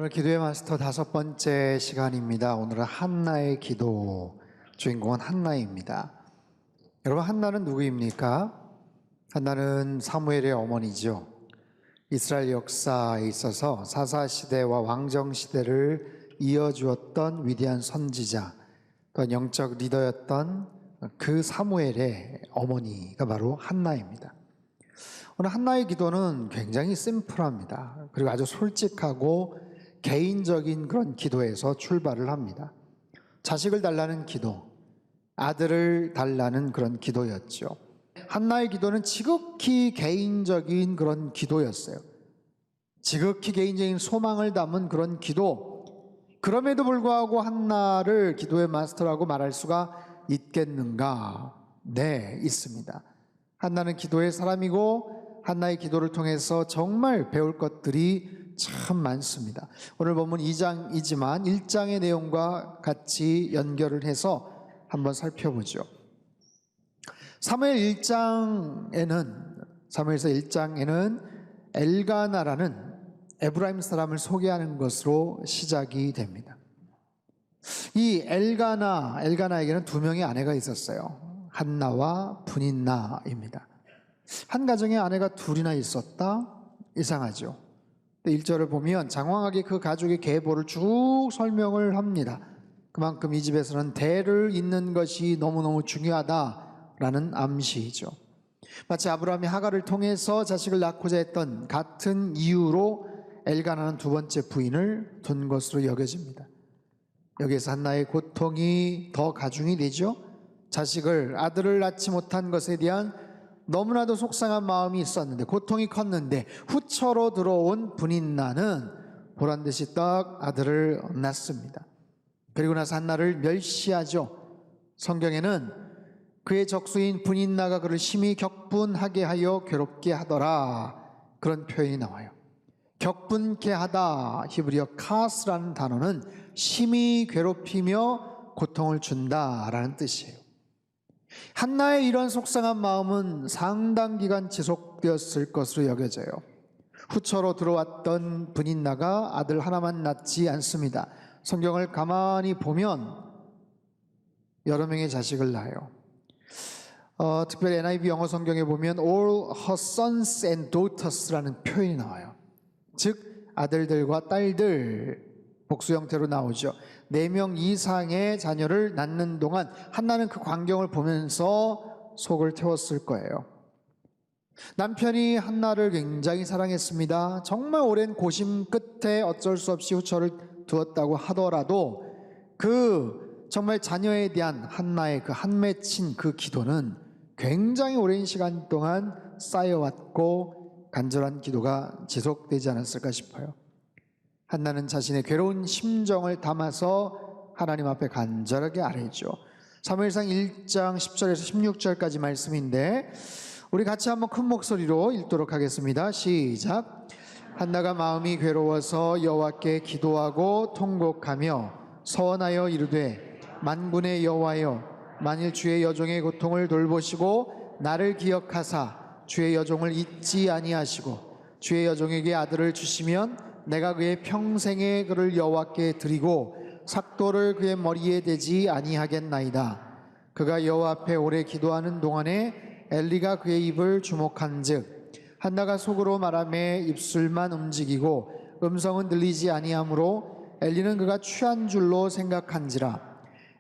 오늘 기도의 마스터 5번째 시간입니다. 오늘은 한나의 기도, 주인공은 한나입니다. 여러분, 한나는 누구입니까? 한나는 사무엘의 어머니죠. 이스라엘 역사에 있어서 사사시대와 왕정시대를 이어주었던 위대한 선지자, 또한 영적 리더였던 그 사무엘의 어머니가 바로 한나입니다. 오늘 한나의 기도는 굉장히 심플합니다. 그리고 아주 솔직하고 개인적인 그런 기도에서 출발을 합니다. 자식을 달라는 기도, 아들을 달라는 그런 기도였죠. 한나의 기도는 지극히 개인적인 그런 기도였어요. 지극히 개인적인 소망을 담은 그런 기도. 그럼에도 불구하고 한나를 기도의 마스터라고 말할 수가 있겠는가? 네, 있습니다. 한나는 기도의 사람이고 한나의 기도를 통해서 정말 배울 것들이 참 많습니다. 오늘 본문 2장이지만 1장의 내용과 같이 연결을 해서 한번 살펴보죠. 사무엘서 1장에는 엘가나라는 에브라임 사람을 소개하는 것으로 시작이 됩니다. 이 엘가나에게는 2명의 아내가 있었어요. 한나와 브닌나입니다. 한 가정에 아내가 2이나 있었다? 이상하죠. 1절을 보면 장황하게 그 가족의 계보를 쭉 설명을 합니다. 그만큼 이 집에서는 대를 잇는 것이 너무너무 중요하다라는 암시이죠. 마치 아브라함이 하갈을 통해서 자식을 낳고자 했던 같은 이유로 엘가나는 2번째 부인을 둔 것으로 여겨집니다. 여기에서 한나의 고통이 더 가중이 되죠. 아들을 낳지 못한 것에 대한 너무나도 속상한 마음이 있었는데, 고통이 컸는데 후처로 들어온 브닌나는 보란듯이 딱 아들을 낳습니다. 그리고 나서 한나를 멸시하죠. 성경에는 그의 적수인 브닌나가 그를 심히 격분하게 하여 괴롭게 하더라, 그런 표현이 나와요. 격분케 하다, 히브리어 카스라는 단어는 심히 괴롭히며 고통을 준다라는 뜻이에요. 한나의 이런 속상한 마음은 상당 기간 지속되었을 것으로 여겨져요. 후처로 들어왔던 브닌나가 아들 하나만 낳지 않습니다. 성경을 가만히 보면 여러 명의 자식을 낳아요. 특별히 NIV 영어 성경에 보면 all her sons and daughters라는 표현이 나와요. 즉 아들들과 딸들, 복수 형태로 나오죠. 4명 이상의 자녀를 낳는 동안 한나는 그 광경을 보면서 속을 태웠을 거예요. 남편이 한나를 굉장히 사랑했습니다. 정말 오랜 고심 끝에 어쩔 수 없이 후처를 두었다고 하더라도 그 정말 자녀에 대한 한나의 그 한맺힌 그 기도는 굉장히 오랜 시간 동안 쌓여왔고 간절한 기도가 지속되지 않았을까 싶어요. 한나는 자신의 괴로운 심정을 담아서 하나님 앞에 간절하게 아뢰죠. 사무엘상 1장 10절에서 16절까지 말씀인데 우리 같이 한번 큰 목소리로 읽도록 하겠습니다. 시작. 한나가 마음이 괴로워서 여호와께 기도하고 통곡하며 서원하여 이르되 만군의 여호와여, 만일 주의 여종의 고통을 돌보시고 나를 기억하사 주의 여종을 잊지 아니하시고 주의 여종에게 아들을 주시면 내가 그의 평생에 그를 여호와께 드리고 삭도를 그의 머리에 대지 아니하겠나이다. 그가 여호와 앞에 오래 기도하는 동안에 엘리가 그의 입을 주목한즉 한나가 속으로 말하며 입술만 움직이고 음성은 들리지 아니하므로 엘리는 그가 취한 줄로 생각한지라.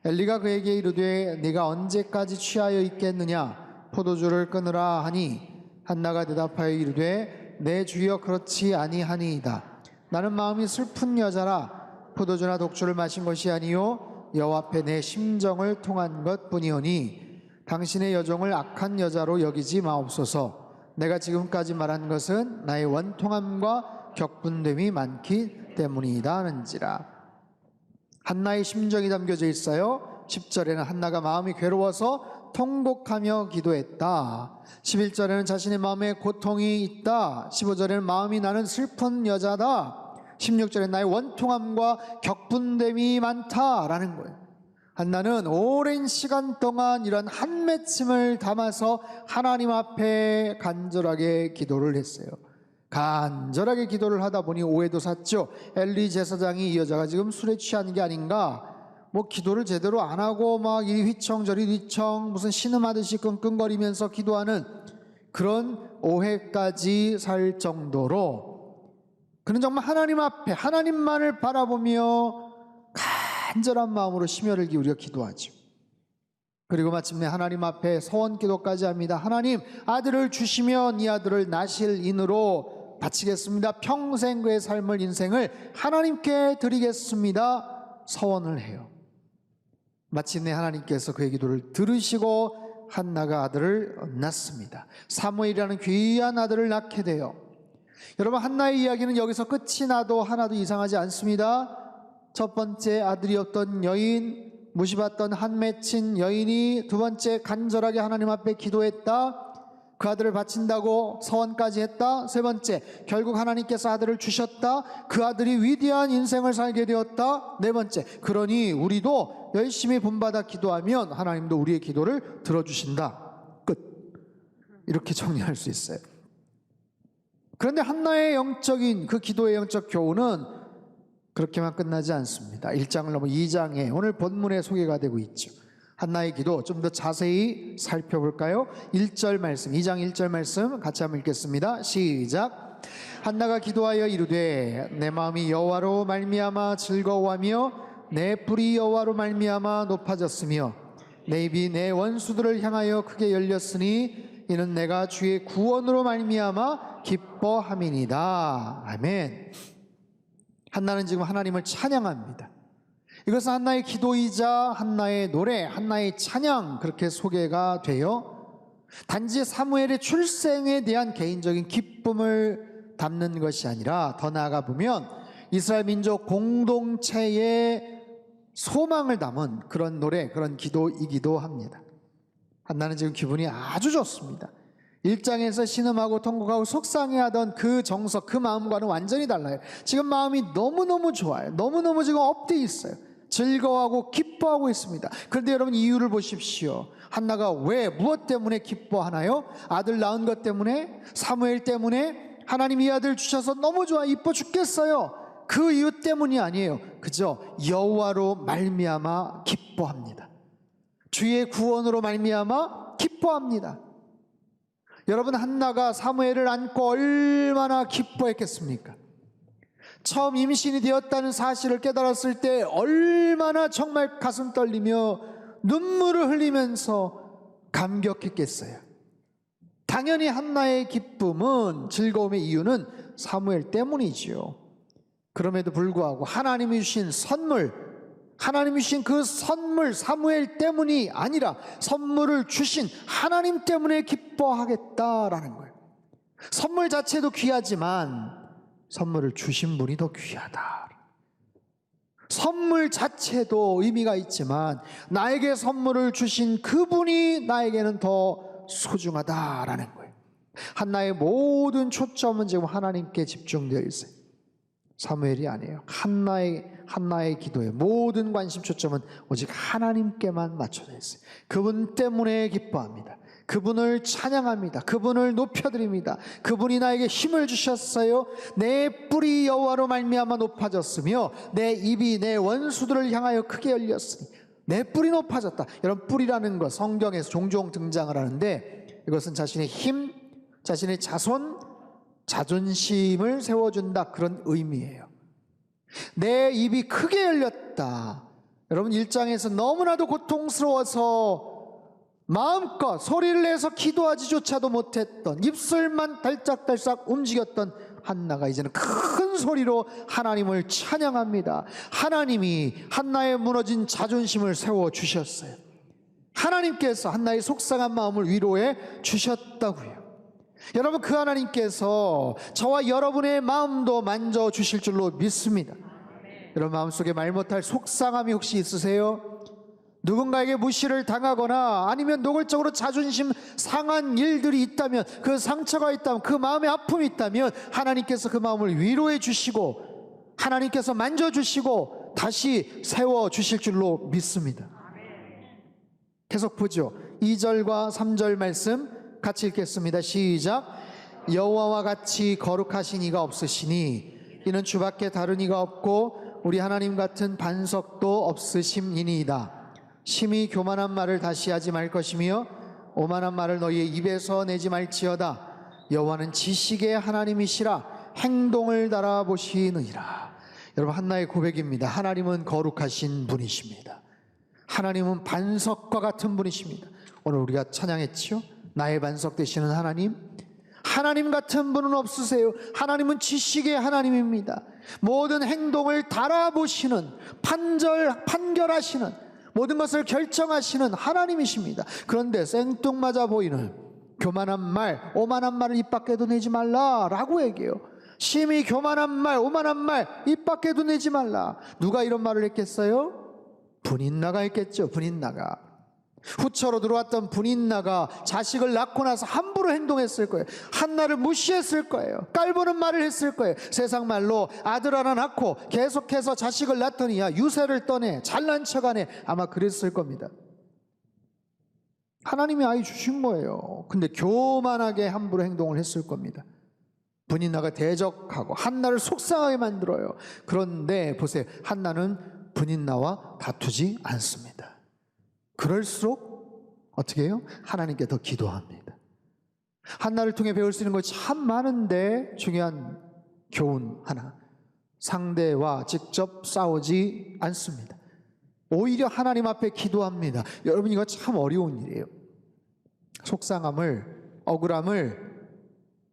엘리가 그에게 이르되 네가 언제까지 취하여 있겠느냐, 포도주를 끊으라 하니 한나가 대답하여 이르되 내 주여 그렇지 아니하니이다. 나는 마음이 슬픈 여자라 포도주나 독주를 마신 것이 아니요 여호와 앞에 내 심정을 통한 것뿐이오니 당신의 여종을 악한 여자로 여기지 마옵소서. 내가 지금까지 말한 것은 나의 원통함과 격분됨이 많기 때문이다 하는지라. 한나의 심정이 담겨져 있어요. 10절에는 한나가 마음이 괴로워서 통곡하며 기도했다. 11절에는 자신의 마음에 고통이 있다. 15절에는 마음이 나는 슬픈 여자다. 16절에 나의 원통함과 격분됨이 많다라는 거예요. 한나는 오랜 시간 동안 이런 한맺힘을 담아서 하나님 앞에 간절하게 기도를 했어요. 간절하게 기도를 하다 보니 오해도 샀죠. 엘리 제사장이 이 여자가 지금 술에 취한 게 아닌가, 뭐 기도를 제대로 안 하고 막 이리 휘청 저리 휘청 무슨 신음하듯이 끙끙거리면서 기도하는 그런 오해까지 살 정도로 그는 정말 하나님 앞에 하나님만을 바라보며 간절한 마음으로 심혈을 기울여 기도하죠. 그리고 마침내 하나님 앞에 서원 기도까지 합니다. 하나님, 아들을 주시면 이 아들을 나실 인으로 바치겠습니다. 평생 그의 삶을 인생을 하나님께 드리겠습니다. 서원을 해요. 마침내 하나님께서 그의 기도를 들으시고 한나가 아들을 낳습니다. 사무엘이라는 귀한 아들을 낳게 돼요. 여러분, 한나의 이야기는 여기서 끝이 나도 하나도 이상하지 않습니다. 첫 번째 아들이었던 여인, 무시받던 한 맺힌 여인이 두 번째 간절하게 하나님 앞에 기도했다. 그 아들을 바친다고 서원까지 했다. 세 번째, 결국 하나님께서 아들을 주셨다. 그 아들이 위대한 인생을 살게 되었다. 네 번째, 그러니 우리도 열심히 본받아 기도하면 하나님도 우리의 기도를 들어주신다. 끝. 이렇게 정리할 수 있어요. 그런데 한나의 영적인 그 기도의 영적 교훈은 그렇게만 끝나지 않습니다. 1장을 넘어 2장에 오늘 본문에 소개가 되고 있죠. 한나의 기도 좀 더 자세히 살펴볼까요? 1절 말씀, 2장 1절 말씀 같이 한번 읽겠습니다. 시작. 한나가 기도하여 이르되 내 마음이 여호와로 말미암아 즐거워하며 내 뿔이 여호와로 말미암아 높아졌으며 내 입이 내 원수들을 향하여 크게 열렸으니 이는 내가 주의 구원으로 말미암아 기뻐함이니이다. 아멘. 한나는 지금 하나님을 찬양합니다. 이것은 한나의 기도이자 한나의 노래, 한나의 찬양, 그렇게 소개가 돼요. 단지 사무엘의 출생에 대한 개인적인 기쁨을 담는 것이 아니라 더 나아가 보면 이스라엘 민족 공동체의 소망을 담은 그런 노래, 그런 기도이기도 합니다. 한나는 지금 기분이 아주 좋습니다. 1장에서 신음하고 통곡하고 속상해하던 그 정서, 그 마음과는 완전히 달라요. 지금 마음이 너무너무 좋아요. 너무너무 지금 업돼 있어요. 즐거워하고 기뻐하고 있습니다. 그런데 여러분, 이유를 보십시오. 한나가 왜, 무엇 때문에 기뻐하나요? 아들 낳은 것 때문에? 사무엘 때문에? 하나님 이 아들 주셔서 너무 좋아, 이뻐 죽겠어요. 그 이유 때문이 아니에요. 그저 여호와로 말미암아 기뻐합니다. 주의 구원으로 말미암아 기뻐합니다. 여러분, 한나가 사무엘을 안고 얼마나 기뻐했겠습니까? 처음 임신이 되었다는 사실을 깨달았을 때 얼마나 정말 가슴 떨리며 눈물을 흘리면서 감격했겠어요. 당연히 한나의 기쁨은, 즐거움의 이유는 사무엘 때문이지요. 그럼에도 불구하고 하나님이 주신 선물, 하나님이 주신 그 선물, 사무엘 때문이 아니라 선물을 주신 하나님 때문에 기뻐하겠다라는 거예요. 선물 자체도 귀하지만 선물을 주신 분이 더 귀하다. 선물 자체도 의미가 있지만 나에게 선물을 주신 그분이 나에게는 더 소중하다라는 거예요. 한나의 모든 초점은 지금 하나님께 집중되어 있어요. 사무엘이 아니에요. 한나의 기도에 모든 관심 초점은 오직 하나님께만 맞춰져 있어요. 그분 때문에 기뻐합니다. 그분을 찬양합니다. 그분을 높여드립니다. 그분이 나에게 힘을 주셨어요. 내 뿔이 여호와로 말미암아 높아졌으며 내 입이 내 원수들을 향하여 크게 열렸으니. 내 뿔이 높아졌다. 여러분, 뿔이라는 것 성경에서 종종 등장을 하는데 이것은 자신의 힘, 자신의 자손, 자존심을 세워준다, 그런 의미예요. 내 입이 크게 열렸다. 여러분, 1장에서 너무나도 고통스러워서 마음껏 소리를 내서 기도하지조차도 못했던, 입술만 달짝달짝 움직였던 한나가 이제는 큰 소리로 하나님을 찬양합니다. 하나님이 한나의 무너진 자존심을 세워주셨어요. 하나님께서 한나의 속상한 마음을 위로해 주셨다고요. 여러분, 그 하나님께서 저와 여러분의 마음도 만져주실 줄로 믿습니다. 여러분, 마음속에 말 못할 속상함이 혹시 있으세요? 누군가에게 무시를 당하거나 아니면 노골적으로 자존심 상한 일들이 있다면, 그 상처가 있다면, 그 마음의 아픔이 있다면 하나님께서 그 마음을 위로해 주시고 하나님께서 만져주시고 다시 세워주실 줄로 믿습니다. 계속 보죠. 2절과 3절 말씀 같이 읽겠습니다. 시작. 여호와와 같이 거룩하신 이가 없으시니 이는 주밖에 다른 이가 없고 우리 하나님 같은 반석도 없으심이니이다. 심히 교만한 말을 다시 하지 말 것이며 오만한 말을 너희의 입에서 내지 말지어다. 여호와는 지식의 하나님이시라 행동을 달아보시느니라. 여러분, 한나의 고백입니다. 하나님은 거룩하신 분이십니다. 하나님은 반석과 같은 분이십니다. 오늘 우리가 찬양했지요? 나의 반석 되시는 하나님, 하나님 같은 분은 없으세요. 하나님은 지식의 하나님입니다. 모든 행동을 달아보시는, 판결하시는, 모든 것을 결정하시는 하나님이십니다. 그런데 생뚱맞아 보이는 교만한 말, 오만한 말을 입 밖에도 내지 말라라고 얘기해요. 심히 교만한 말, 오만한 말 입 밖에도 내지 말라. 누가 이런 말을 했겠어요? 분인나가 했겠죠. 분인나가. 후처로 들어왔던 분인나가 자식을 낳고 나서 함부로 행동했을 거예요. 한나를 무시했을 거예요. 깔보는 말을 했을 거예요. 세상 말로 아들 하나 낳고 계속해서 자식을 낳더니 야, 유세를 떠내, 잘난 척하네, 아마 그랬을 겁니다. 하나님이 아이 주신 거예요. 근데 교만하게 함부로 행동을 했을 겁니다. 분인나가 대적하고 한나를 속상하게 만들어요. 그런데 보세요, 한나는 분인나와 다투지 않습니다. 그럴수록 어떻게 해요? 하나님께 더 기도합니다. 한나를 통해 배울 수 있는 거 참 많은데 중요한 교훈 하나, 상대와 직접 싸우지 않습니다. 오히려 하나님 앞에 기도합니다. 여러분, 이거 참 어려운 일이에요. 속상함을, 억울함을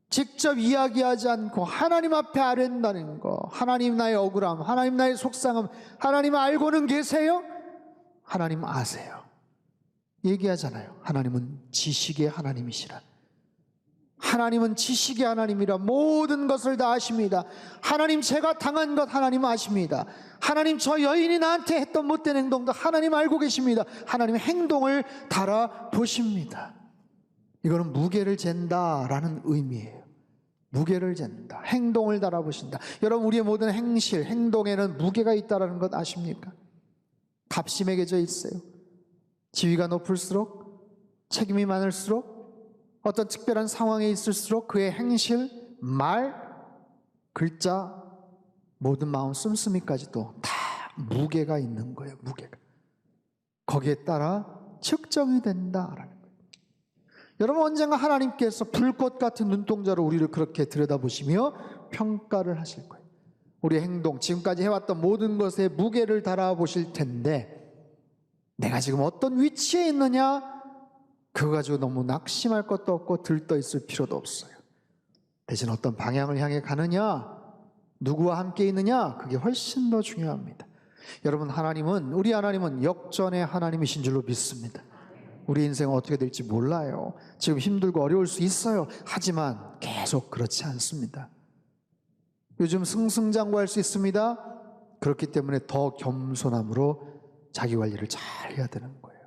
직접 이야기하지 않고 하나님 앞에 아랜다는 거. 하나님 나의 억울함, 하나님 나의 속상함, 하나님 알고는 계세요? 하나님 아세요. 얘기하잖아요. 하나님은 지식의 하나님이시라. 하나님은 지식의 하나님이라 모든 것을 다 아십니다. 하나님, 제가 당한 것 하나님 아십니다. 하나님, 저 여인이 나한테 했던 못된 행동도 하나님 알고 계십니다. 하나님의 행동을 달아보십니다. 이거는 무게를 잰다라는 의미예요. 무게를 잰다. 행동을 달아보신다. 여러분, 우리의 모든 행실, 행동에는 무게가 있다는 것 아십니까? 값이 매겨져 있어요. 지위가 높을수록, 책임이 많을수록, 어떤 특별한 상황에 있을수록 그의 행실, 말, 글자, 모든 마음 씀씀이까지도 다 무게가 있는 거예요. 무게가. 거기에 따라 측정이 된다라는 거예요. 여러분, 언젠가 하나님께서 불꽃 같은 눈동자로 우리를 그렇게 들여다보시며 평가를 하실 거예요. 우리의 행동, 지금까지 해왔던 모든 것에 무게를 달아보실 텐데, 내가 지금 어떤 위치에 있느냐, 그거 가지고 너무 낙심할 것도 없고 들떠 있을 필요도 없어요. 대신 어떤 방향을 향해 가느냐, 누구와 함께 있느냐, 그게 훨씬 더 중요합니다. 여러분, 우리 하나님은 역전의 하나님이신 줄로 믿습니다. 우리 인생은 어떻게 될지 몰라요. 지금 힘들고 어려울 수 있어요. 하지만 계속 그렇지 않습니다. 요즘 승승장구할 수 있습니다. 그렇기 때문에 더 겸손함으로 자기 관리를 잘 해야 되는 거예요.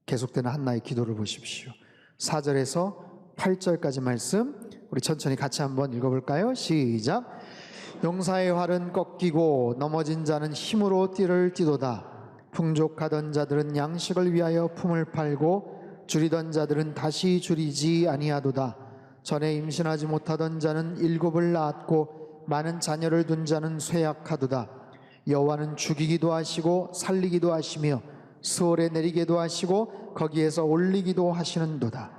계속되는 한나의 기도를 보십시오. 4절에서 8절까지 말씀 우리 천천히 같이 한번 읽어볼까요? 시작. 용사의 활은 꺾이고 넘어진 자는 힘으로 띠를 띠도다. 풍족하던 자들은 양식을 위하여 품을 팔고 줄이던 자들은 다시 줄이지 아니하도다. 전에 임신하지 못하던 자는 7을 낳았고 많은 자녀를 둔 자는 쇠약하도다. 여호와는 죽이기도 하시고 살리기도 하시며 스올에 내리게도 하시고 거기에서 올리기도 하시는도다.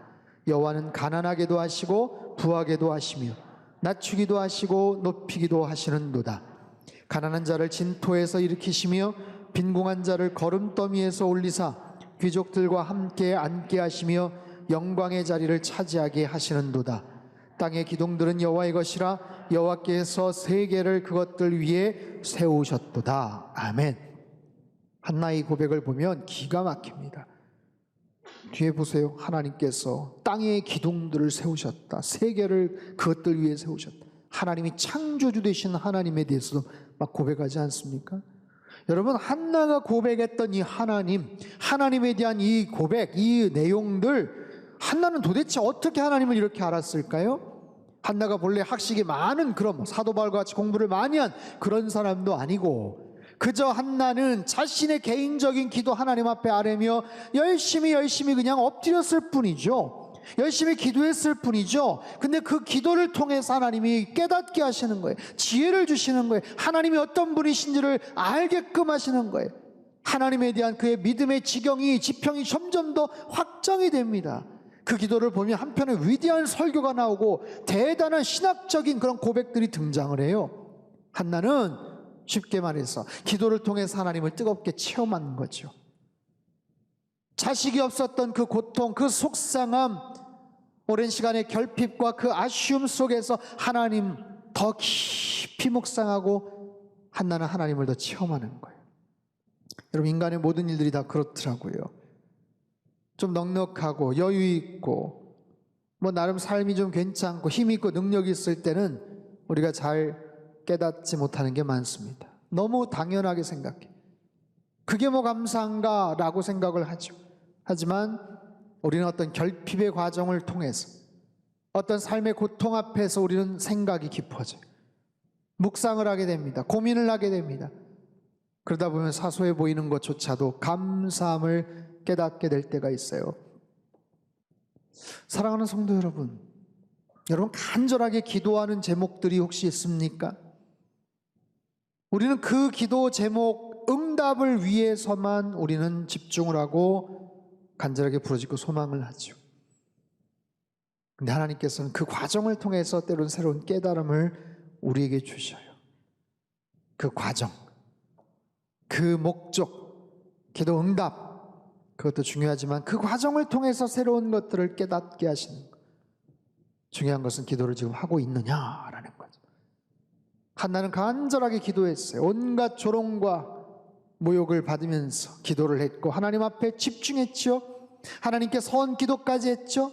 여호와는 가난하게도 하시고 부하게도 하시며 낮추기도 하시고 높이기도 하시는도다. 가난한 자를 진토에서 일으키시며 빈궁한 자를 거름더미에서 올리사 귀족들과 함께 앉게 하시며 영광의 자리를 차지하게 하시는도다. 땅의 기둥들은 여호와의 것이라 여호와께서 세계를 그것들 위에 세우셨도다. 아멘. 한나의 고백을 보면 기가 막힙니다. 뒤에 보세요. 하나님께서 땅의 기둥들을 세우셨다. 세계를 그것들 위에 세우셨다. 하나님이 창조주 되신 하나님에 대해서도 막 고백하지 않습니까? 여러분, 한나가 고백했던 이 하나님에 대한 이 고백, 이 내용들, 한나는 도대체 어떻게 하나님을 이렇게 알았을까요? 한나가 본래 학식이 많은 그런 사도 바울과 같이 공부를 많이 한 그런 사람도 아니고, 그저 한나는 자신의 개인적인 기도 하나님 앞에 아뢰며 열심히 그냥 엎드렸을 뿐이죠. 열심히 기도했을 뿐이죠. 근데 그 기도를 통해서 하나님이 깨닫게 하시는 거예요. 지혜를 주시는 거예요. 하나님이 어떤 분이신지를 알게끔 하시는 거예요. 하나님에 대한 그의 믿음의 지평이 점점 더 확장이 됩니다. 그 기도를 보면 한편에 위대한 설교가 나오고 대단한 신학적인 그런 고백들이 등장을 해요. 한나는 쉽게 말해서 기도를 통해서 하나님을 뜨겁게 체험한 거죠. 자식이 없었던 그 고통, 그 속상함, 오랜 시간의 결핍과 그 아쉬움 속에서 하나님 더 깊이 묵상하고 한나는 하나님을 더 체험하는 거예요. 여러분, 인간의 모든 일들이 다 그렇더라고요. 좀 넉넉하고 여유 있고 뭐 나름 삶이 좀 괜찮고 힘 있고 능력이 있을 때는 우리가 잘 깨닫지 못하는 게 많습니다. 너무 당연하게 생각해. 그게 뭐 감사한가 라고 생각을 하죠. 하지만 우리는 어떤 결핍의 과정을 통해서 어떤 삶의 고통 앞에서 우리는 생각이 깊어져요. 묵상을 하게 됩니다. 고민을 하게 됩니다. 그러다 보면 사소해 보이는 것조차도 감사함을 깨닫게 될 때가 있어요. 사랑하는 성도 여러분, 여러분 간절하게 기도하는 제목들이 혹시 있습니까? 우리는 그 기도 제목 응답을 위해서만 우리는 집중을 하고 간절하게 부르짖고 소망을 하죠. 근데 하나님께서는 그 과정을 통해서 때로는 새로운 깨달음을 우리에게 주셔요. 그 과정, 그 목적, 기도 응답, 그것도 중요하지만 그 과정을 통해서 새로운 것들을 깨닫게 하시는 것. 중요한 것은 기도를 지금 하고 있느냐라는 거죠. 한나는 간절하게 기도했어요. 온갖 조롱과 모욕을 받으면서 기도를 했고 하나님 앞에 집중했죠. 하나님께 선 기도까지 했죠.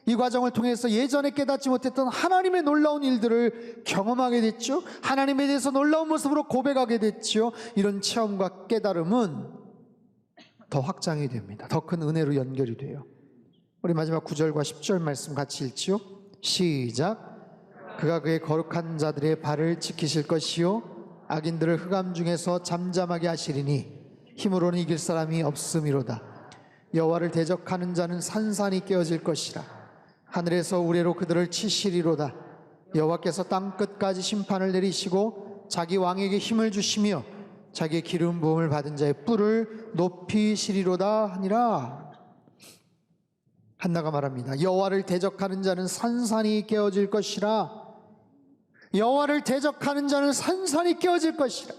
이 과정을 통해서 예전에 깨닫지 못했던 하나님의 놀라운 일들을 경험하게 됐죠. 하나님에 대해서 놀라운 모습으로 고백하게 됐죠. 이런 체험과 깨달음은 더 확장이 됩니다. 더 큰 은혜로 연결이 돼요. 우리 마지막 9절과 10절 말씀 같이 읽지요. 시작. 그가 그의 거룩한 자들의 발을 지키실 것이요 악인들을 흑암 중에서 잠잠하게 하시리니 힘으로는 이길 사람이 없음이로다. 여호와를 대적하는 자는 산산이 깨어질 것이라. 하늘에서 우레로 그들을 치시리로다. 여호와께서 땅 끝까지 심판을 내리시고 자기 왕에게 힘을 주시며 자기의 기름 부음을 받은 자의 뿔을 높이시리로다 하니라. 한나가 말합니다. 여호와를 대적하는 자는 산산이 깨어질 것이라. 여호와를 대적하는 자는 산산이 깨어질 것이라.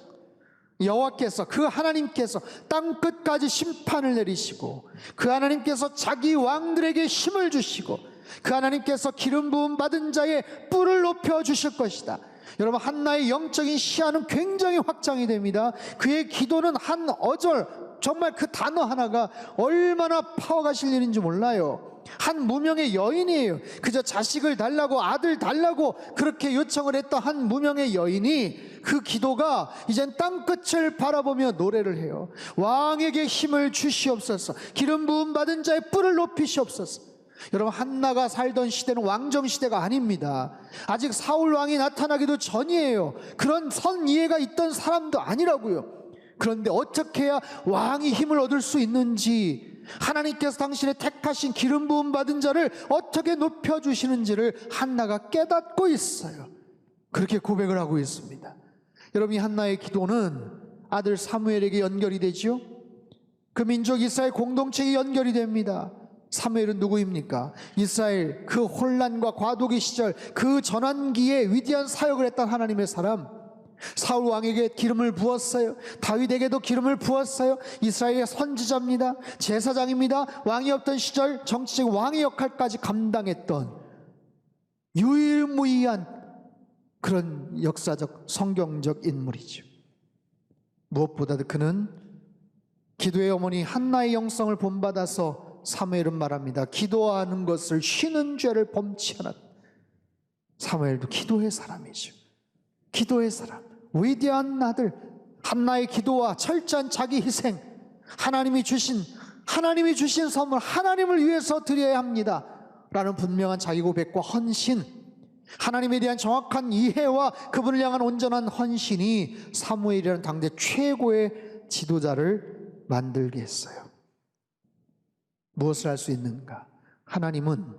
여호와께서, 그 하나님께서 땅 끝까지 심판을 내리시고 그 하나님께서 자기 왕들에게 힘을 주시고 그 하나님께서 기름 부음 받은 자의 뿔을 높여 주실 것이다. 여러분, 한나의 영적인 시야는 굉장히 확장이 됩니다. 그의 기도는 한 어절, 정말 그 단어 하나가 얼마나 파워가 실리는지 몰라요. 한 무명의 여인이에요. 그저 자식을 달라고, 아들 달라고 그렇게 요청을 했던 한 무명의 여인이 그 기도가 이젠 땅끝을 바라보며 노래를 해요. 왕에게 힘을 주시옵소서. 기름 부음 받은 자의 뿔을 높이시옵소서. 여러분, 한나가 살던 시대는 왕정시대가 아닙니다. 아직 사울 왕이 나타나기도 전이에요. 그런 선 이해가 있던 사람도 아니라고요. 그런데 어떻게 해야 왕이 힘을 얻을 수 있는지, 하나님께서 당신의 택하신 기름 부음 받은 자를 어떻게 높여주시는지를 한나가 깨닫고 있어요. 그렇게 고백을 하고 있습니다. 여러분, 이 한나의 기도는 아들 사무엘에게 연결이 되죠. 그 민족 이스라엘 공동체에 연결이 됩니다. 사무엘은 누구입니까? 이스라엘 그 혼란과 과도기 시절 그 전환기에 위대한 사역을 했던 하나님의 사람. 사울 왕에게 기름을 부었어요. 다윗에게도 기름을 부었어요. 이스라엘의 선지자입니다. 제사장입니다. 왕이 없던 시절 정치적 왕의 역할까지 감당했던 유일무이한 그런 역사적 성경적 인물이죠. 무엇보다도 그는 기도의 어머니 한나의 영성을 본받아서 사무엘은 말합니다. 기도하는 것을 쉬는 죄를 범치 않았다. 사무엘도 기도의 사람이죠. 기도의 사람, 위대한 아들 한나의 기도와 철저한 자기 희생, 하나님이 주신 선물, 하나님을 위해서 드려야 합니다 라는 분명한 자기 고백과 헌신, 하나님에 대한 정확한 이해와 그분을 향한 온전한 헌신이 사무엘이라는 당대 최고의 지도자를 만들게 했어요. 무엇을 할 수 있는가? 하나님은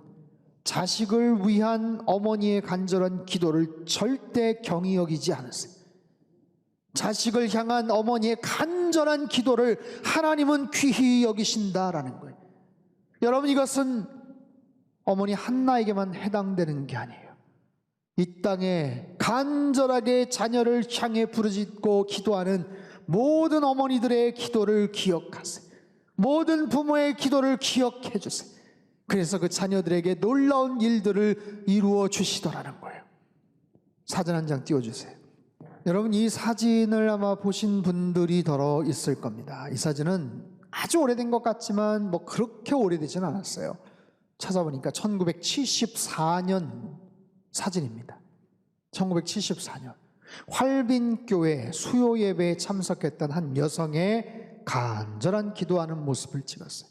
자식을 위한 어머니의 간절한 기도를 절대 경히 여기지 않으세요. 자식을 향한 어머니의 간절한 기도를 하나님은 귀히 여기신다라는 거예요. 여러분, 이것은 어머니 한나에게만 해당되는 게 아니에요. 이 땅에 간절하게 자녀를 향해 부르짖고 기도하는 모든 어머니들의 기도를 기억하세요. 모든 부모의 기도를 기억해 주세요. 그래서 그 자녀들에게 놀라운 일들을 이루어 주시더라는 거예요. 사진 한 장 띄워주세요. 여러분, 이 사진을 아마 보신 분들이 더러 있을 겁니다. 이 사진은 아주 오래된 것 같지만 뭐 그렇게 오래되지는 않았어요. 찾아보니까 1974년 사진입니다. 1974년 활빈교회 수요예배에 참석했던 한 여성의 간절한 기도하는 모습을 찍었어요.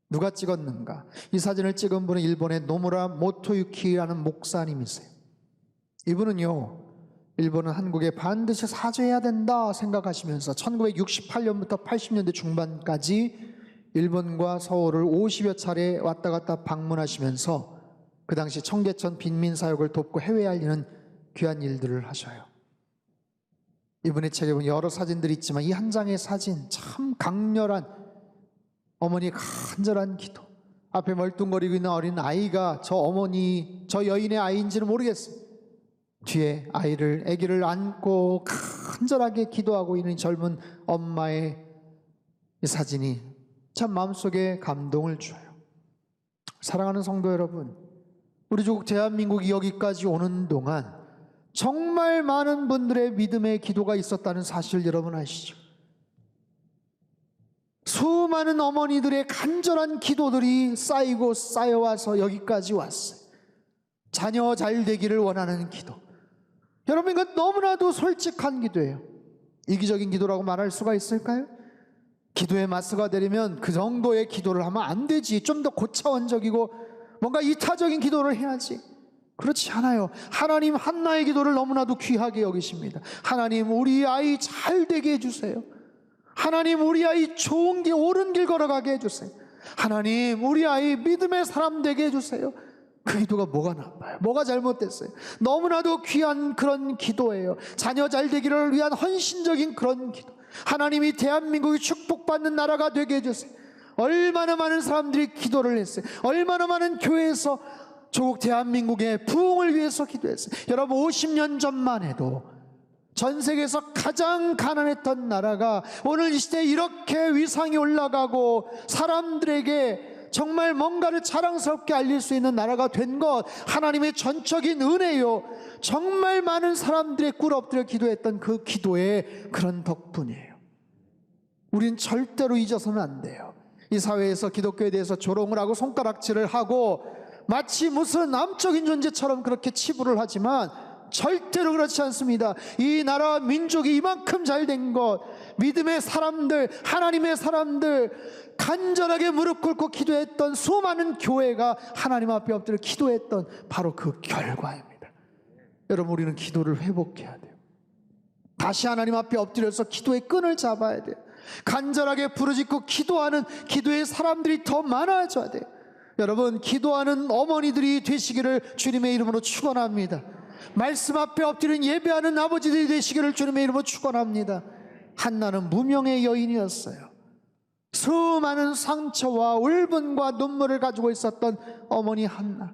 누가 찍었는가? 이 사진을 찍은 분은 일본의 노무라 모토유키라는 목사님이세요. 이분은요, 일본은 한국에 반드시 사죄해야 된다 생각하시면서 1968년부터 80년대 중반까지 일본과 서울을 50여 차례 왔다 갔다 방문하시면서 그 당시 청계천 빈민사역을 돕고 해외에 알리는 귀한 일들을 하셔요. 이분의 책에 보면 여러 사진들이 있지만 이 한 장의 사진, 참 강렬한 어머니의 간절한 기도. 앞에 멀뚱거리고 있는 어린 아이가 저 어머니, 저 여인의 아이인지는 모르겠어요. 뒤에 아기를 안고 간절하게 기도하고 있는 젊은 엄마의 이 사진이 참 마음속에 감동을 줘요. 사랑하는 성도 여러분, 우리 조국 대한민국이 여기까지 오는 동안 정말 많은 분들의 믿음의 기도가 있었다는 사실 여러분 아시죠? 수많은 어머니들의 간절한 기도들이 쌓이고 쌓여와서 여기까지 왔어요. 자녀 잘 되기를 원하는 기도. 여러분, 이건 너무나도 솔직한 기도예요. 이기적인 기도라고 말할 수가 있을까요? 기도의 마스가 되려면 그 정도의 기도를 하면 안 되지. 좀 더 고차원적이고 뭔가 이타적인 기도를 해야지. 그렇지 않아요. 하나님 한나의 기도를 너무나도 귀하게 여기십니다. 하나님, 우리 아이 잘 되게 해주세요. 하나님, 우리 아이 좋은 길, 옳은 길 걸어가게 해주세요. 하나님, 우리 아이 믿음의 사람 되게 해주세요. 그 기도가 뭐가 나빠요? 뭐가 잘못됐어요? 너무나도 귀한 그런 기도예요. 자녀 잘 되기를 위한 헌신적인 그런 기도. 하나님이 대한민국이 축복받는 나라가 되게 해주세요. 얼마나 많은 사람들이 기도를 했어요. 얼마나 많은 교회에서 조국 대한민국의 부흥을 위해서 기도했어요. 여러분, 50년 전만 해도 전 세계에서 가장 가난했던 나라가 오늘 이 시대에 이렇게 위상이 올라가고 사람들에게 정말 뭔가를 자랑스럽게 알릴 수 있는 나라가 된 것, 하나님의 전적인 은혜요. 정말 많은 사람들의 꿇어 엎드려 기도했던 그 기도의 그런 덕분이에요. 우린 절대로 잊어서는 안 돼요. 이 사회에서 기독교에 대해서 조롱을 하고 손가락질을 하고 마치 무슨 남적인 존재처럼 그렇게 치부를 하지만 절대로 그렇지 않습니다. 이 나라 민족이 이만큼 잘된 것, 믿음의 사람들, 하나님의 사람들, 간절하게 무릎 꿇고 기도했던 수많은 교회가 하나님 앞에 엎드려 기도했던 바로 그 결과입니다. 여러분, 우리는 기도를 회복해야 돼요. 다시 하나님 앞에 엎드려서 기도의 끈을 잡아야 돼요. 간절하게 부르짖고 기도하는 기도의 사람들이 더 많아져야 돼요. 여러분, 기도하는 어머니들이 되시기를 주님의 이름으로 축원합니다. 말씀 앞에 엎드린 예배하는 아버지들이 되시기를 주님의 이름으로 축원합니다. 한나는 무명의 여인이었어요. 수많은 상처와 울분과 눈물을 가지고 있었던 어머니 한나.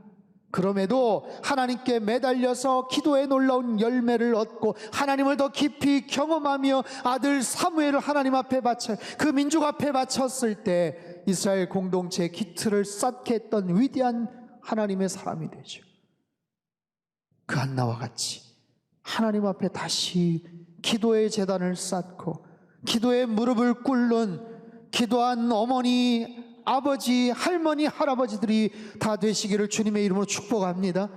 그럼에도 하나님께 매달려서 기도의 놀라운 열매를 얻고 하나님을 더 깊이 경험하며 아들 사무엘을 하나님 앞에 바쳐 그 민족 앞에 바쳤을 때 이스라엘 공동체의 기틀을 쌓게 했던 위대한 하나님의 사람이 되죠. 그 한나와 같이 하나님 앞에 다시 기도의 제단을 쌓고 기도의 무릎을 꿇는 기도한 어머니, 아버지, 할머니, 할아버지들이 다 되시기를 주님의 이름으로 축복합니다.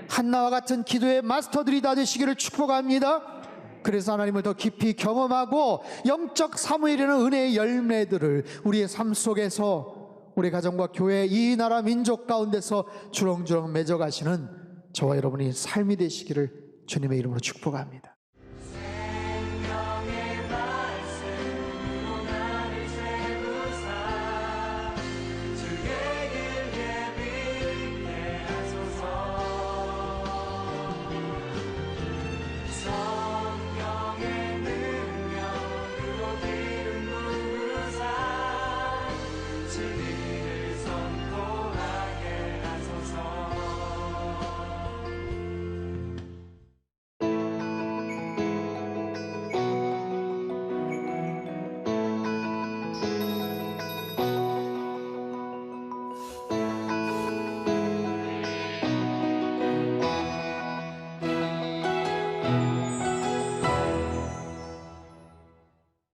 한나와 같은 기도의 마스터들이 다 되시기를 축복합니다. 그래서 하나님을 더 깊이 경험하고 영적 사무엘이라는 은혜의 열매들을 우리의 삶 속에서 우리 가정과 교회, 이 나라 민족 가운데서 주렁주렁 맺어가시는 저와 여러분이 삶이 되시기를 주님의 이름으로 축복합니다.